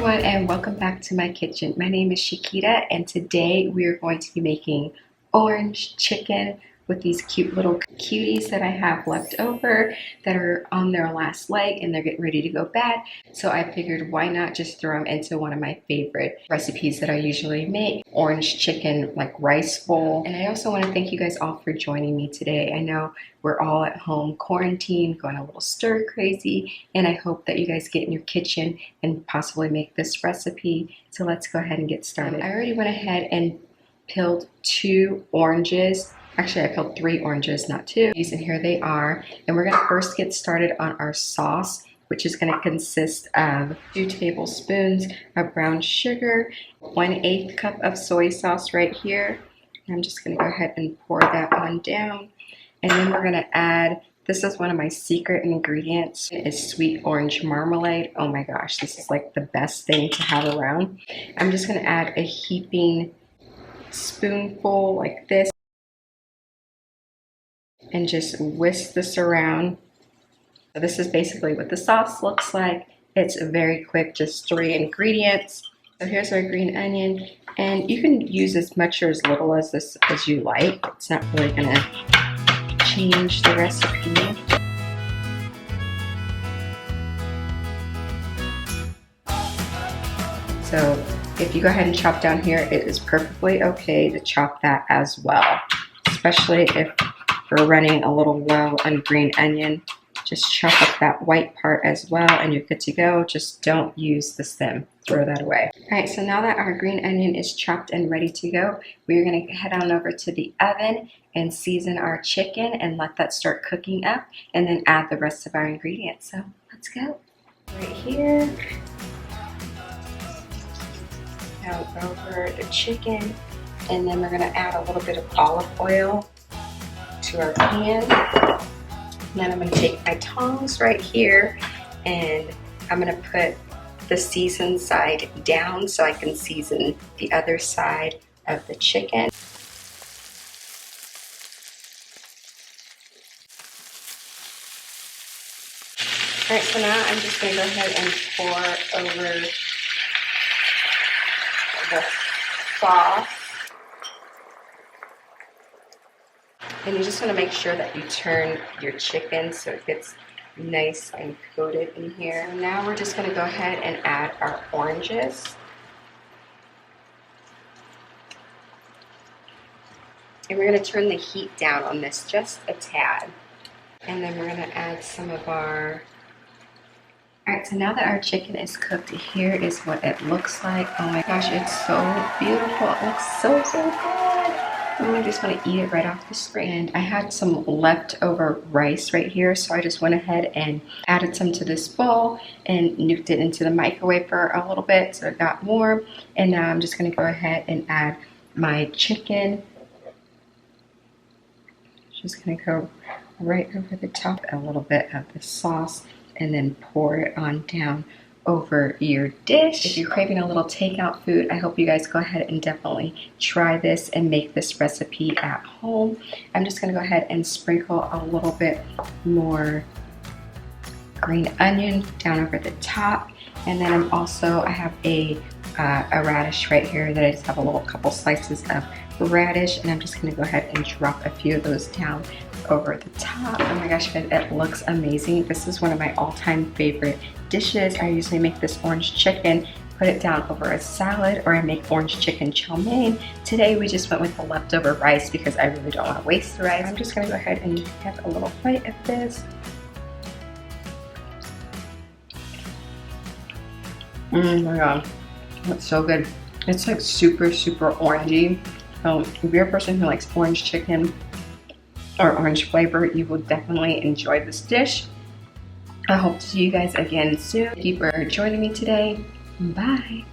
everyone, and welcome back to my kitchen. My name is Shquita, and today we are going to be making orange chicken with these cute little cuties that I have left over that are on their last leg and they're getting ready to go bad. So I figured why not just throw them into one of my favorite recipes that I usually make, orange chicken like rice bowl. And I also want to thank you guys all for joining me today. I know we're all at home quarantined, going a little stir crazy, and I hope that you guys get in your kitchen and possibly make this recipe. So let's go ahead and get started. I already went ahead and peeled 2 oranges. Actually, I peeled 3 oranges, not 2. And here they are. And we're gonna first get started on our sauce, which is gonna consist of 2 tablespoons of brown sugar, 1/8 cup of soy sauce right here. And I'm just gonna go ahead and pour that on down. And then we're gonna add, this is one of my secret ingredients, is sweet orange marmalade. Oh my gosh, this is like the best thing to have around. I'm just gonna add a heaping spoonful like this and just whisk this around. So this is basically what the sauce looks like. It's very quick, just 3 ingredients. So here's our green onion, and you can use as much or as little as this as you like. It's not really gonna change the recipe. So if you go ahead and chop down here, it is perfectly okay to chop that as well, especially if we're running a little low on green onion. Just chop up that white part as well and you're good to go. Just don't use the stem, throw that away. All right, so now that our green onion is chopped and ready to go, we're gonna head on over to the oven and season our chicken and let that start cooking up, and then add the rest of our ingredients. So let's go. Right here, now over the chicken, and then we're gonna add a little bit of olive oil to our pan. And then I'm gonna take my tongs right here and I'm gonna put the seasoned side down so I can season the other side of the chicken. All right, so now I'm just gonna go ahead and pour over the sauce. And you just want to make sure that you turn your chicken so it gets nice and coated in here. So now we're just going to go ahead and add our oranges. And we're going to turn the heat down on this just a tad. And then we're going to add some of our... Alright, so now that our chicken is cooked, here is what it looks like. Oh my gosh, it's so beautiful. It looks so, so good. I just want to eat it right off the spring. And I had some leftover rice right here, so I just went ahead and added some to this bowl and nuked it into the microwave for a little bit so it got warm. And now I'm just going to go ahead and add my chicken. Just going to go right over the top, a little bit of the sauce, and then pour it on down over your dish. If you're craving a little takeout food, I hope you guys go ahead and definitely try this and make this recipe at home. I'm just gonna go ahead and sprinkle a little bit more green onion down over the top. And then I have a radish right here that I just have a little couple slices of radish, and I'm just gonna go ahead and drop a few of those down over the top. Oh my gosh, guys, it looks amazing. This is one of my all-time favorite dishes. I usually make this orange chicken, put it down over a salad, or I make orange chicken chow mein. Today we just went with the leftover rice because I really don't want to waste the rice. I'm just gonna go ahead and have a little bite of this. Oh my god, that's so good. It's like super, super orangey. If you're a person who likes orange chicken or orange flavor, you will definitely enjoy this dish. I hope to see you guys again soon. Thank you for joining me today. Bye.